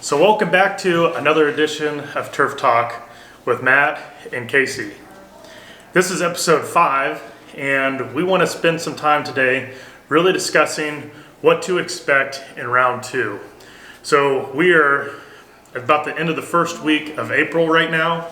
So welcome back to another edition of Turf Talk with Matt and Casey. This is episode 5, and we want to spend some time today really discussing what to expect in round 2. So we are at about the end of the first week of April right now.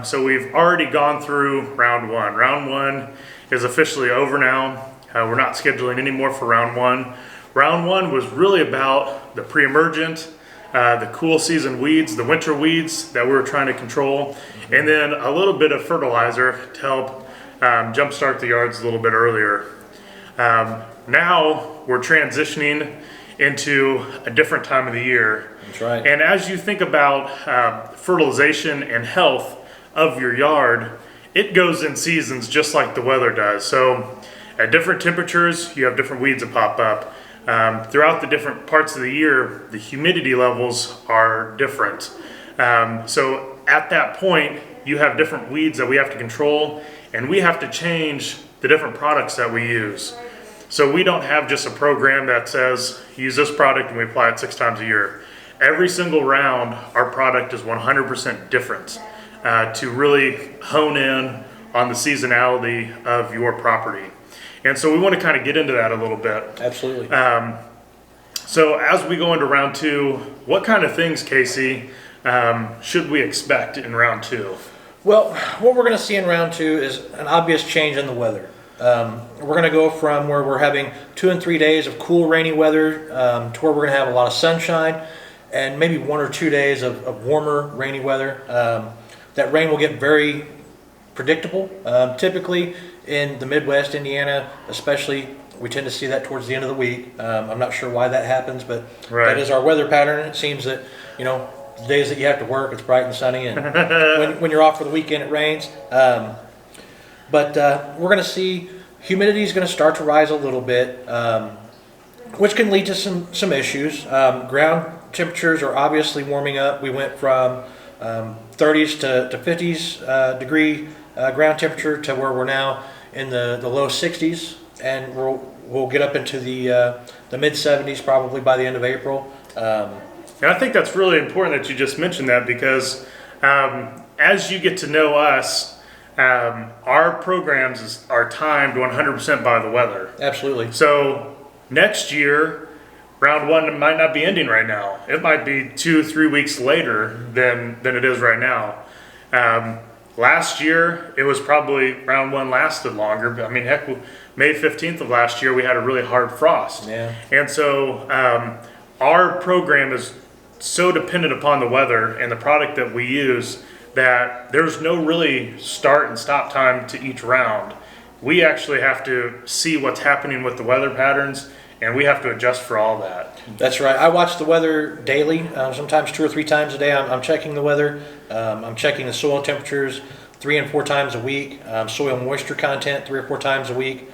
So we've already gone through round 1. Round 1 is officially over now. We're not scheduling any more for round 1. Round 1 was really about the pre-emergent, the cool season weeds, the winter weeds that we were trying to control, and then a little bit of fertilizer to help jumpstart the yards a little bit earlier. Now we're transitioning into a different time of the year. That's right. And as you think about fertilization and health of your yard, it goes in seasons just like the weather does. So at different temperatures, you have different weeds that pop up. Throughout the different parts of the year, the humidity levels are different. So at that point, you have different weeds that we have to control, and we have to change the different products that we use. So we don't have just a program that says, use this product and we apply it 6 times a year. Every single round, our product is 100% different to really hone in on the seasonality of your property. And so we want to kind of get into that a little bit. Absolutely. So as we go into round 2, what kind of things, Casey, should we expect in round 2? Well, what we're going to see in round 2 is an obvious change in the weather. We're going to go from where we're having 2 and 3 days of cool, rainy weather to where we're going to have a lot of sunshine and maybe 1 or 2 days of warmer, rainy weather. That rain will get very predictable. Typically in the Midwest, Indiana especially, we tend to see that towards the end of the week. I'm not sure why that happens, but That is our weather pattern. It seems that, the days that you have to work, it's bright and sunny, and when you're off for the weekend, it rains. But we're going to see humidity is going to start to rise a little bit, which can lead to some issues. Ground temperatures are obviously warming up. We went from 30s to 50s degree ground temperature to where we're now in the low 60s, and we'll get up into the mid 70s probably by the end of April. And I think that's really important that you just mentioned that, because as you get to know us, our programs are timed 100% by the weather. Absolutely. So next year, round 1 might not be ending right now. It might be 2-3 weeks later than it is right now. Last year, it was probably round 1 lasted longer. I mean, heck, May 15th of last year, we had a really hard frost. Yeah. And so our program is so dependent upon the weather and the product that we use that there's no really start and stop time to each round. We actually have to see what's happening with the weather patterns, and we have to adjust for all that. That's right. I watch the weather daily, sometimes 2 or 3 times a day. I'm checking the weather. I'm checking the soil temperatures 3 and 4 times a week. Soil moisture content 3 or 4 times a week.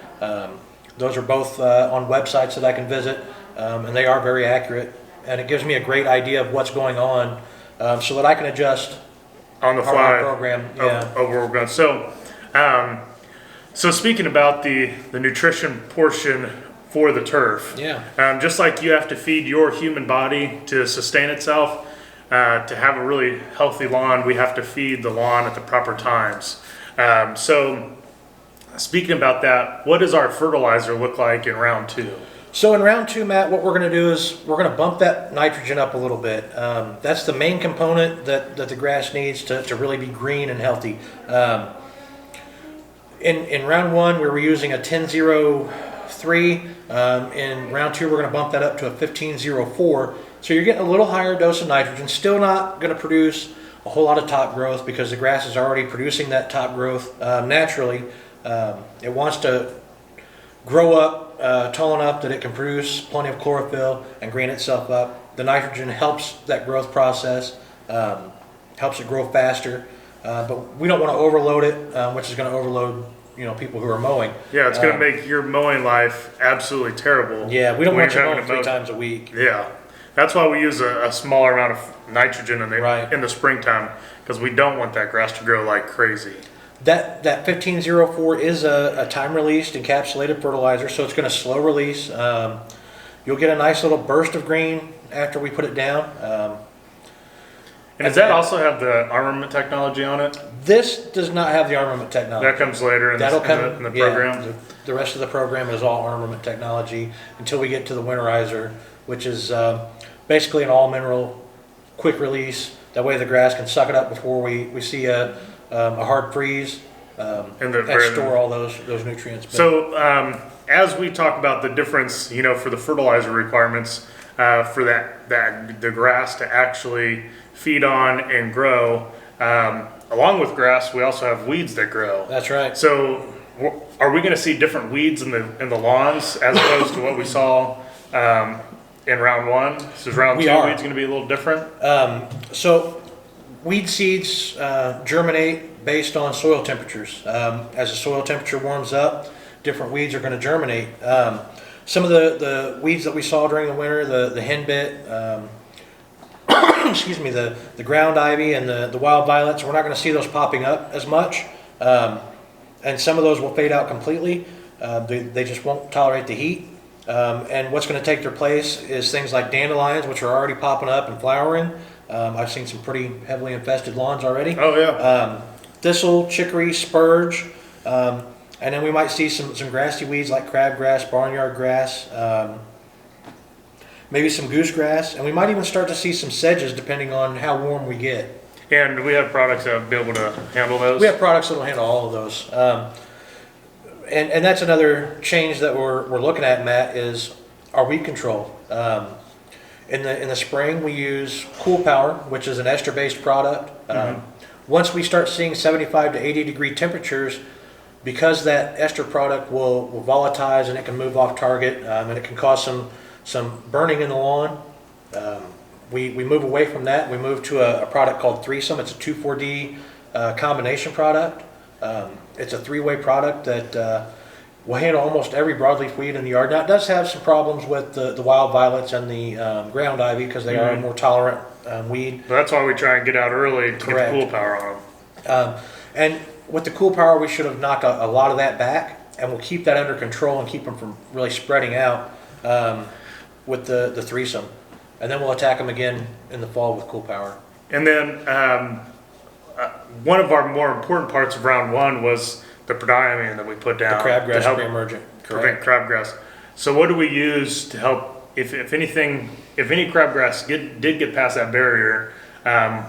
Those are both on websites that I can visit, and they are very accurate. And it gives me a great idea of what's going on, so that I can adjust on the fly program. Of where we're going. So speaking about the nutrition portion for the turf, just like you have to feed your human body to sustain itself, to have a really healthy lawn, we have to feed the lawn at the proper times. So speaking about that, what does our fertilizer look like in round 2? So in round 2, Matt, what we're going to do is we're going to bump that nitrogen up a little bit. That's the main component that the grass needs to really be green and healthy. In round 1, we were using a 10-03. In round 2, we're going to bump that up to a 15-04. So you're getting a little higher dose of nitrogen. Still not going to produce a whole lot of top growth because the grass is already producing that top growth naturally. It wants to grow up tall enough that it can produce plenty of chlorophyll and green itself up. The nitrogen helps that growth process, helps it grow faster, but we don't want to overload it, which is going to overload people who are mowing. Yeah, it's going to make your mowing life absolutely terrible. Yeah, we don't want you mowing 3 times a week. Yeah, that's why we use a smaller amount of nitrogen in the springtime, because we don't want that grass to grow like crazy. That 1504 is a time-released encapsulated fertilizer, so it's going to slow release. You'll get a nice little burst of green after we put it down. And does that also have the armament technology on it? This does not have the armament technology. That comes later in the program? Yeah, the rest of the program is all armament technology until we get to the winterizer, which is basically an all-mineral quick release. That way the grass can suck it up before we see a hard freeze and store all those nutrients. So as we talk about the difference, for the fertilizer requirements for the grass to actually feed on and grow, along with grass, we also have weeds that grow. That's right. So are we going to see different weeds in the lawns as opposed to what we saw in round one? So is round two weeds going to be a little different? So weed seeds germinate based on soil temperatures. As the soil temperature warms up, different weeds are going to germinate. Some of the weeds that we saw during the winter, the henbit, excuse me, the ground ivy and the wild violets, we're not going to see those popping up as much. And some of those will fade out completely. They just won't tolerate the heat. And what's going to take their place is things like dandelions, which are already popping up and flowering. I've seen some pretty heavily infested lawns already. Oh, yeah. Thistle, chicory, spurge. And then we might see some grassy weeds like crabgrass, barnyard grass, maybe some goosegrass. And we might even start to see some sedges depending on how warm we get. And we have products that will be able to handle those? We have products that will handle all of those. And that's another change that we're looking at, Matt, is our weed control. In the spring, we use Cool Power, which is an ester-based product. Once we start seeing 75 to 80 degree temperatures, because that ester product will volatilize and it can move off target, and it can cause some burning in the lawn. We move away from that. We move to a product called Threesome. It's a 2,4-D combination product. It's a three-way product that will handle almost every broadleaf weed in the yard. Now, it does have some problems with the wild violets and the ground ivy because they are a more tolerant weed. Well, that's why we try and get out early to Correct. get the Cool Power on them. And with the Cool Power, we should have knocked a lot of that back, and we'll keep that under control and keep them from really spreading out with the Threesome. And then we'll attack them again in the fall with Cool Power. And then one of our more important parts of round one was the prodiamine that we put down. The crabgrass to help pre-emergent. prevent crabgrass. So what do we use to help, if any crabgrass did get past that barrier,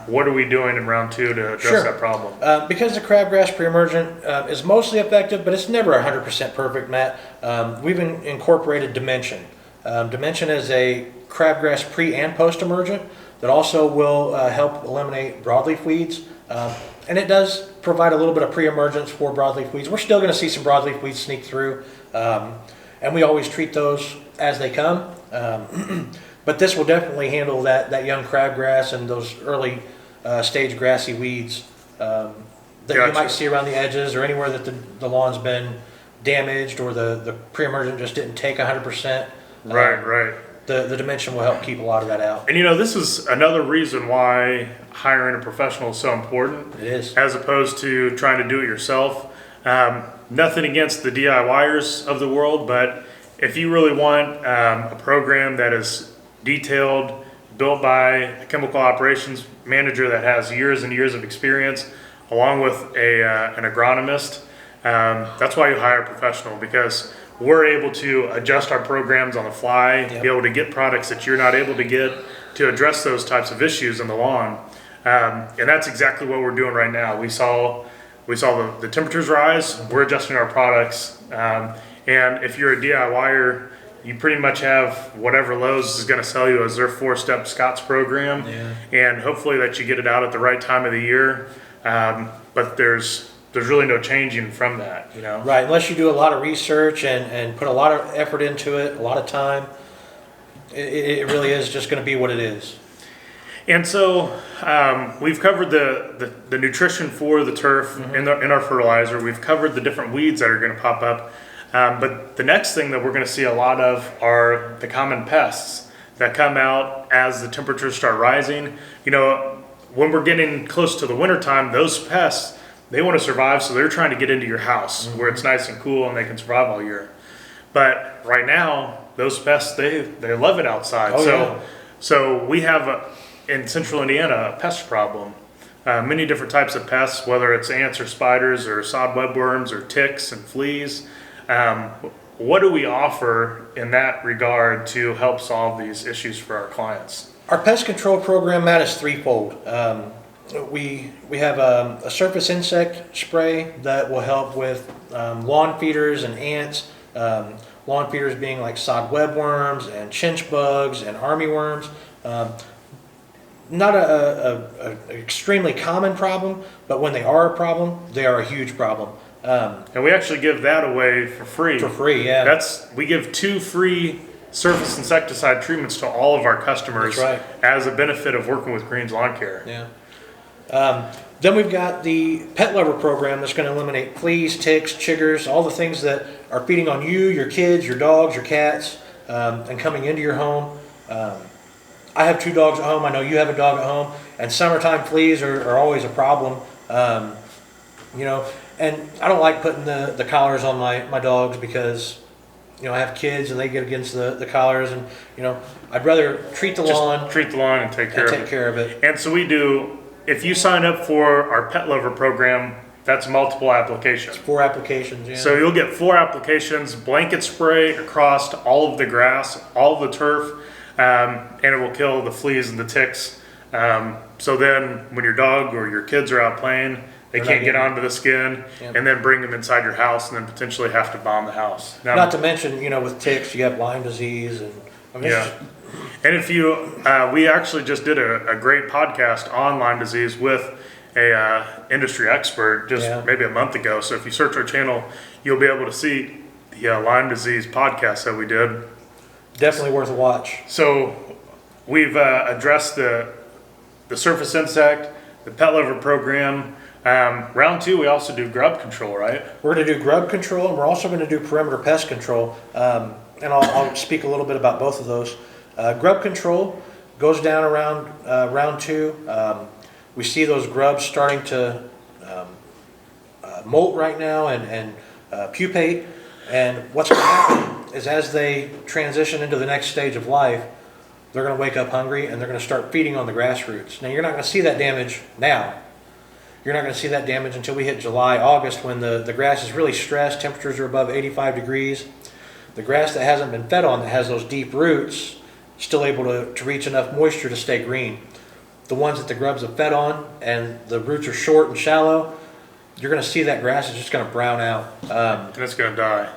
what are we doing in round two to address that problem? Because the crabgrass pre-emergent is mostly effective, but it's never 100% perfect, Matt. We've incorporated Dimension. Dimension is a crabgrass pre- and post-emergent that also will help eliminate broadleaf weeds. And it does provide a little bit of pre-emergence for broadleaf weeds. We're still going to see some broadleaf weeds sneak through, and we always treat those as they come. But this will definitely handle that young crabgrass and those early stage grassy weeds that you might see around the edges or anywhere that the lawn's been damaged or the pre-emergent just didn't take 100%. Right. The Dimension will help keep a lot of that out. And this is another reason why hiring a professional is so important. It is. As opposed to trying to do it yourself. Nothing against the DIYers of the world, but if you really want a program that is detailed, built by a chemical operations manager that has years and years of experience, along with an agronomist, that's why you hire a professional, because we're able to adjust our programs on the fly, be able to get products that you're not able to get to address those types of issues in the lawn. And that's exactly what we're doing right now. We saw the temperatures rise, we're adjusting our products. And if you're a DIYer, you pretty much have whatever Lowe's is going to sell you as their 4-step Scott's program. And hopefully that you get it out at the right time of the year. But there's really no changing from that, Right, unless you do a lot of research and put a lot of effort into it, a lot of time, it really is just going to be what it is. And so we've covered the nutrition for the turf in our fertilizer. We've covered the different weeds that are going to pop up. But the next thing that we're going to see a lot of are the common pests that come out as the temperatures start rising. When we're getting close to the wintertime, those pests, they want to survive, so they're trying to get into your house where it's nice and cool and they can survive all year. But right now, those pests, they love it outside. So we have in central Indiana a pest problem. Many different types of pests, whether it's ants or spiders or sod webworms or ticks and fleas. What do we offer in that regard to help solve these issues for our clients? Our pest control program, Matt, is threefold. We have a surface insect spray that will help with lawn feeders and ants. Lawn feeders being like sod webworms and chinch bugs and armyworms. Not an extremely common problem, but when they are a problem, they are a huge problem. And we actually give that away for free. For free, yeah. We give 2 free surface insecticide treatments to all of our customers. That's right. As a benefit of working with Green's Lawn Care. Yeah. Then we've got the pet lover program that's going to eliminate fleas, ticks, chiggers, all the things that are feeding on you, your kids, your dogs, your cats, and coming into your home. I have 2 dogs at home. I know you have a dog at home. And summertime fleas are always a problem. And I don't like putting the collars on my dogs because, I have kids and they get against the collars. And, I'd rather treat the lawn. Treat the lawn and take care of it. And so we do, if you sign up for our pet lover program, that's multiple applications. 4 applications, yeah. So you'll get 4 applications, blanket spray across all of the grass, all of the turf, and it will kill the fleas and the ticks. So then when your dog or your kids are out playing, they can't get onto the skin, and then bring them inside your house and then potentially have to bomb the house. Now, not to mention, with ticks, you have Lyme disease. And and if you, we actually just did a great podcast on Lyme disease with a industry expert maybe a month ago. So if you search our channel, you'll be able to see the Lyme disease podcast that we did. Definitely worth a watch. So we've addressed the surface insect, the pet lover program. Round 2, we also do grub control, right? We're going to do grub control, and we're also going to do perimeter pest control. And I'll speak a little bit about both of those. Grub control goes down around round 2. We see those grubs starting to molt right now and pupate. And what's going to happen is as they transition into the next stage of life, they're going to wake up hungry and they're going to start feeding on the grass roots. Now, you're not going to see that damage now. You're not going to see that damage until we hit July, August, when the grass is really stressed, temperatures are above 85 degrees. The grass that hasn't been fed on, that has those deep roots, still able to reach enough moisture to stay green. The ones that the grubs have fed on and the roots are short and shallow, you're going to see that grass is just going to brown out. And it's going to die.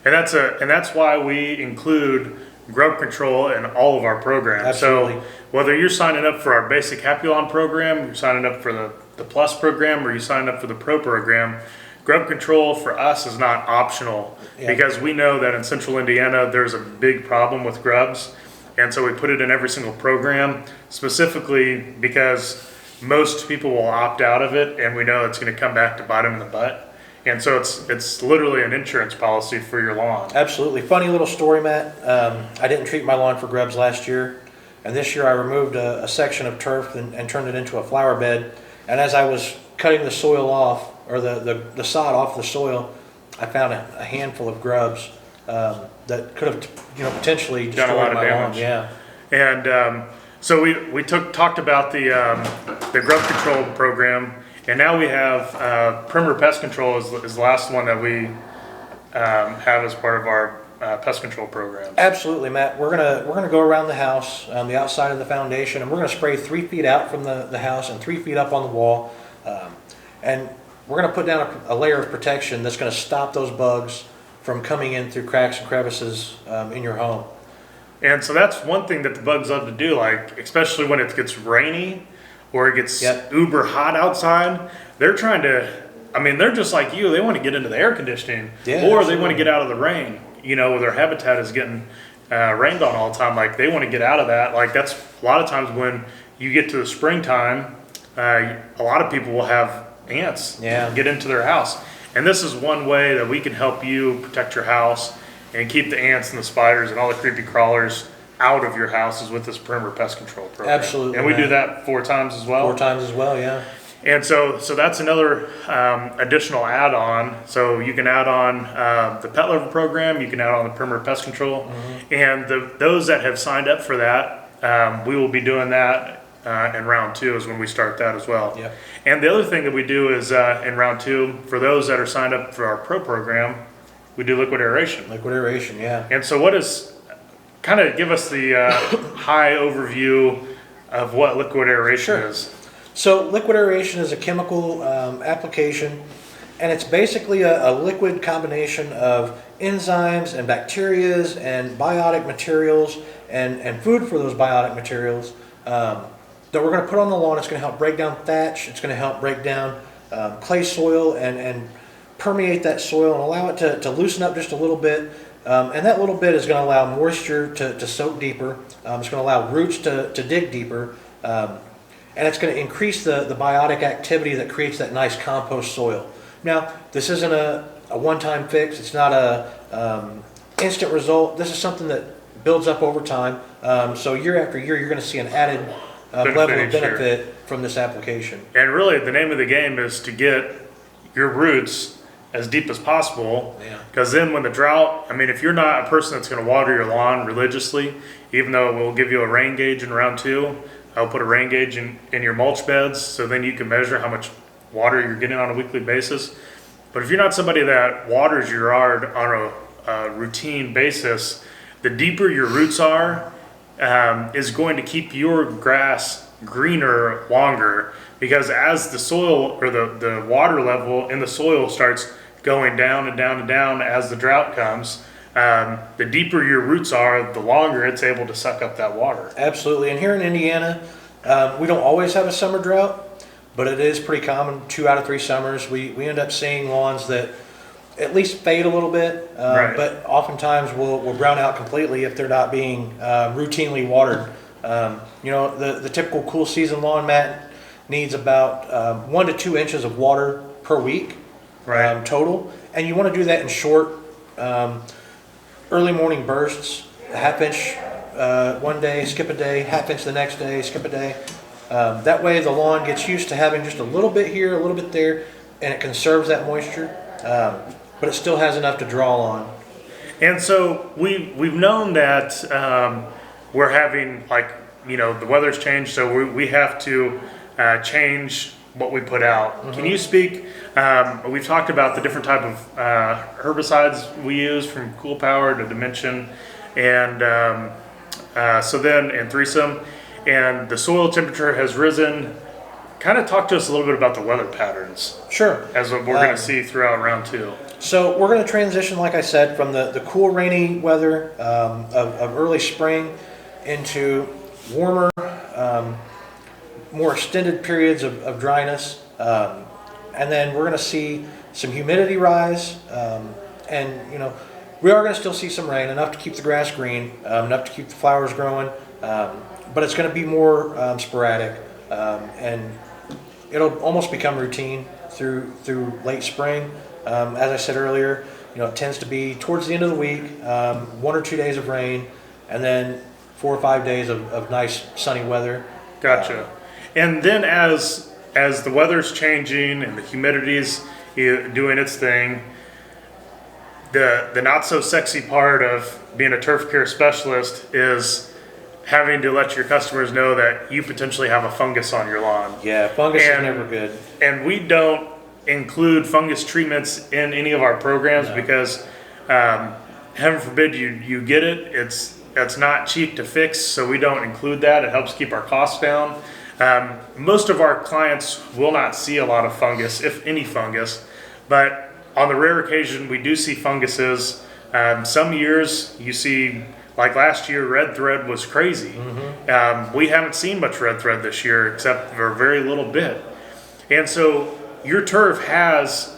And that's why we include grub control in all of our programs. Absolutely. So whether you're signing up for our basic Happy Lawn program, you're signing up for the Plus program, or you sign up for the Pro program, grub control for us is not optional because we know that in central Indiana there's a big problem with grubs, and so we put it in every single program specifically because most people will opt out of it, and we know it's going to come back to bite them in the butt. And so it's literally an insurance policy for your lawn. Absolutely. Funny little story, Matt. I didn't treat my lawn for grubs last year, and this year I removed a section of turf and turned it into a flower bed. And as I was cutting the soil off, or the sod off the soil, I found a handful of grubs that could have potentially destroyed done a lot of my damage. lawn. Yeah. And so we talked about the grub control program, and now we have perimeter pest control is the last one that we have as part of our pest control program. Absolutely, Matt. We're gonna go around the house, the outside of the foundation, and we're gonna spray 3 feet out from the house and 3 feet up on the wall, and we're gonna put down a layer of protection that's gonna stop those bugs from coming in through cracks and crevices in your home. And so that's one thing that the bugs love to do, like especially when it gets rainy or it gets uber hot outside. They're trying to, they're just like you. They want to get into the air conditioning, or absolutely. They want to get out of the rain. Where their habitat is getting rained on all the time. Like they want to get out of that. Like that's a lot of times when you get to the springtime, a lot of people will have ants get into their house. And this is one way that we can help you protect your house and keep the ants and the spiders and all the creepy crawlers out of your houses with this perimeter pest control program. Absolutely. And we do that 4 times as well. 4 times as well, yeah. And so that's another additional add-on. So you can add on the pet lover program, you can add on the perimeter pest control, and those that have signed up for that, we will be doing that in round 2 is when we start that as well. Yep. And the other thing that we do is in round 2, for those that are signed up for our pro program, we do liquid aeration. Liquid aeration, yeah. And so kind of give us the high overview of what liquid aeration is. So liquid aeration is a chemical application, and it's basically a liquid combination of enzymes and bacterias and biotic materials and food for those biotic materials that we're going to put on the lawn. It's going to help break down thatch. It's going to help break down clay soil and permeate that soil and allow it to loosen up just a little bit. And that little bit is going to allow moisture to soak deeper. It's going to allow roots to dig deeper. And it's going to increase the biotic activity that creates that nice compost soil. Now, this isn't a one-time fix. It's not a instant result. This is something that builds up over time. So year after year, you're going to see an added level of benefit from this application. And really, the name of the game is to get your roots as deep as possible. Because then when the drought, I mean, if you're not a person that's going to water your lawn religiously, even though we'll give you a rain gauge in round 2, I'll put a rain gauge in your mulch beds so then you can measure how much water you're getting on a weekly basis. But if you're not somebody that waters your yard on a routine basis, the deeper your roots are is going to keep your grass greener longer, because as the soil or the water level in the soil starts going down and down and down as the drought comes, the deeper your roots are, the longer it's able to suck up that water. Absolutely. And here in Indiana, we don't always have a summer drought, but it is pretty common. 2 out of 3 summers, we end up seeing lawns that at least fade a little bit, Right. but oftentimes will brown out completely if they're not being routinely watered. The typical cool season lawn mat needs about 1 to 2 inches of water per week, Right. total. And you want to do that in short, early morning bursts, a half inch one day, skip a day, half inch the next day, skip a day. That way the lawn gets used to having just a little bit here, a little bit there, and it conserves that moisture, but it still has enough to draw on. And so we've known that we're having, the weather's changed, so we have to change what we put out. Mm-hmm. Can you speak? We've talked about the different type of herbicides we use, from Cool Power to Dimension, and and Threesome, and the soil temperature has risen. Kind of talk to us a little bit about the weather patterns. Sure. As what we're going to see throughout round 2. So we're going to transition, like I said, from the cool, rainy weather of early spring into warmer, more extended periods of dryness. And then we're going to see some humidity rise. We are going to still see some rain, enough to keep the grass green, enough to keep the flowers growing. But it's going to be more sporadic. And it'll almost become routine through late spring. As I said earlier, it tends to be towards the end of the week, 1 or 2 days of rain, and then 4 or 5 days of nice sunny weather. Gotcha. And then as the weather's changing and the humidity's doing its thing, the not so sexy part of being a turf care specialist is having to let your customers know that you potentially have a fungus on your lawn. Yeah, fungus is never good. And we don't include fungus treatments in any of our programs because heaven forbid you get it. It's not cheap to fix, so we don't include that. It helps keep our costs down. Most of our clients will not see a lot of fungus, if any fungus, but on the rare occasion we do see funguses. Some years you see, like last year, red thread was crazy. Mm-hmm. We haven't seen much red thread this year, except for a very little bit. And so your turf has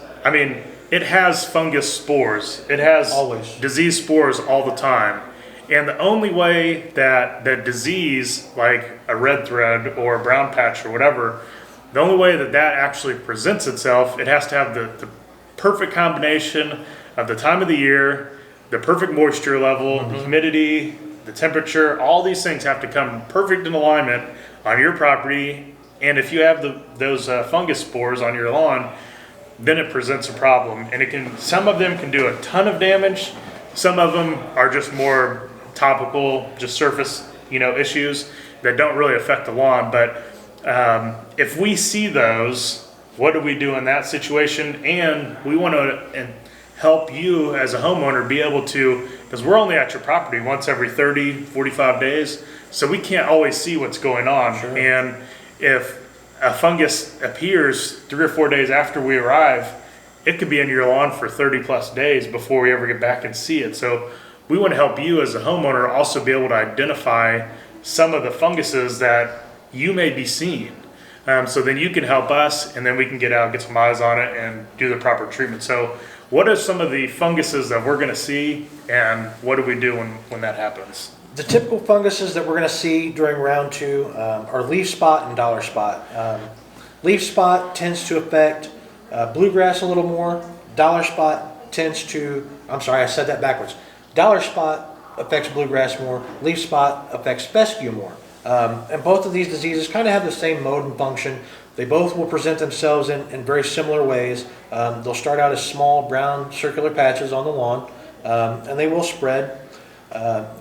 fungus spores. It has always disease spores all the time. And the only way that disease, like a red thread or a brown patch or whatever, the only way that actually presents itself, it has to have the perfect combination of the time of the year, the perfect moisture level, the humidity, the temperature. All these things have to come perfect in alignment on your property. And if you have those fungus spores on your lawn, then it presents a problem. And some of them can do a ton of damage. Some of them are just more topical, just surface issues that don't really affect the lawn. But if we see those, what do we do in that situation? And we want to help you as a homeowner be able to, because we're only at your property once every 30, 45 days, so we can't always see what's going on. Sure. And if a fungus appears 3 or 4 days after we arrive, it could be in your lawn for 30 plus days before we ever get back and see it. So we want to help you as a homeowner also be able to identify some of the funguses that you may be seeing. So then you can help us, and then we can get out, get some eyes on it, and do the proper treatment. So what are some of the funguses that we're going to see, and what do we do when that happens? The typical funguses that we're going to see during round 2 are leaf spot and dollar spot. Leaf spot tends to affect bluegrass a little more. Dollar spot tends to, I'm sorry, I said that backwards. Dollar spot affects bluegrass more. Leaf spot affects fescue more. And both of these diseases kind of have the same mode and function. They both will present themselves in very similar ways. They'll start out as small brown circular patches on the lawn, and they will spread.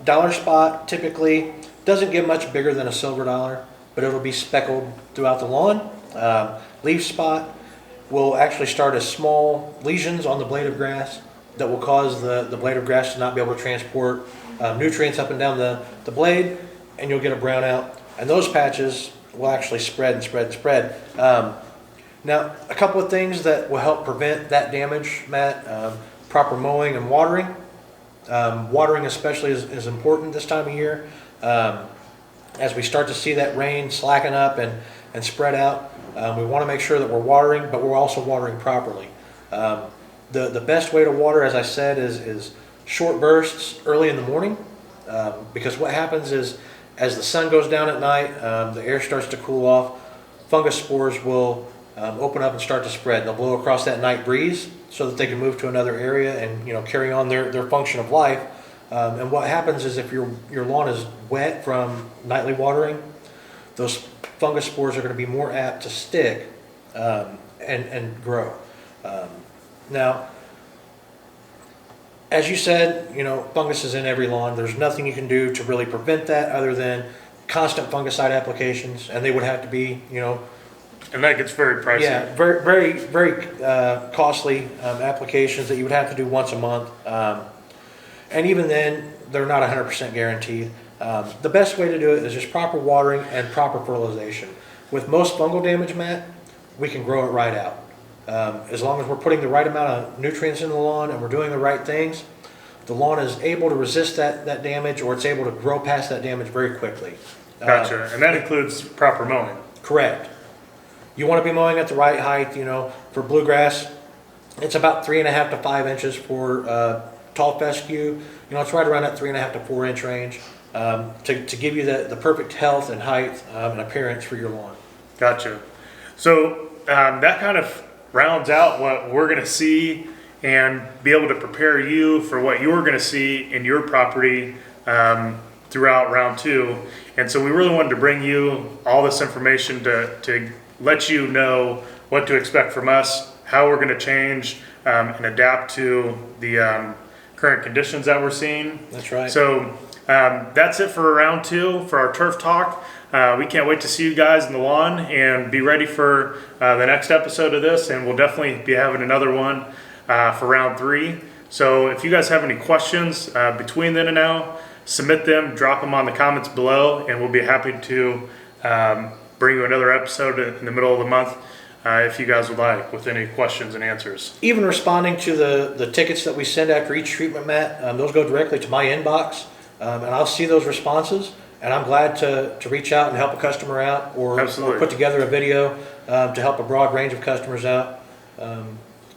Dollar spot typically doesn't get much bigger than a silver dollar, but it'll be speckled throughout the lawn. Leaf spot will actually start as small lesions on the blade of grass that will cause the blade of grass to not be able to transport nutrients up and down the blade, and you'll get a brownout. And those patches will actually spread and spread and spread. Now, a couple of things that will help prevent that damage, Matt: proper mowing and watering. Watering especially is important this time of year. As we start to see that rain slacken up and spread out, we want to make sure that we're watering, but we're also watering properly. The best way to water, as I said, is short bursts early in the morning, because what happens is, as the sun goes down at night, the air starts to cool off, fungus spores will open up and start to spread. They'll blow across that night breeze so that they can move to another area and carry on their function of life. And what happens is, if your lawn is wet from nightly watering, those fungus spores are going to be more apt to stick and grow. Now, as you said, fungus is in every lawn. There's nothing you can do to really prevent that other than constant fungicide applications, and they would have to be, And that gets very pricey. yeah, very, very, very costly applications that you would have to do once a month. And even then, they're not 100% guaranteed. The best way to do it is just proper watering and proper fertilization. With most fungal damage, Matt, we can grow it right out. As long as we're putting the right amount of nutrients in the lawn and we're doing the right things, the lawn is able to resist that damage, or it's able to grow past that damage very quickly. Gotcha. And that includes proper mowing. Correct. You want to be mowing at the right height. For bluegrass, it's about 3.5 to 5 inches for tall fescue. It's right around that 3.5 to 4 inch range to give you the perfect health and height and appearance for your lawn. Gotcha. So that kind of rounds out what we're going to see and be able to prepare you for what you're going to see in your property throughout round 2. And so we really wanted to bring you all this information to let you know what to expect from us, how we're going to change and adapt to the current conditions that we're seeing. That's right. So that's it for round 2 for our turf talk. We can't wait to see you guys in the lawn, and be ready for the next episode of this, and we'll definitely be having another one for round 3. So if you guys have any questions between then and now, submit them, drop them on the comments below, and we'll be happy to bring you another episode in the middle of the month if you guys would like, with any questions and answers. Even responding to the tickets that we send after each treatment, Matt, those go directly to my inbox, and I'll see those responses. And I'm glad to reach out and help a customer out, or put together a video to help a broad range of customers out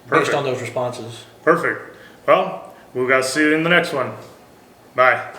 based on those responses. Perfect. Well, we'll guys see you in the next one. Bye.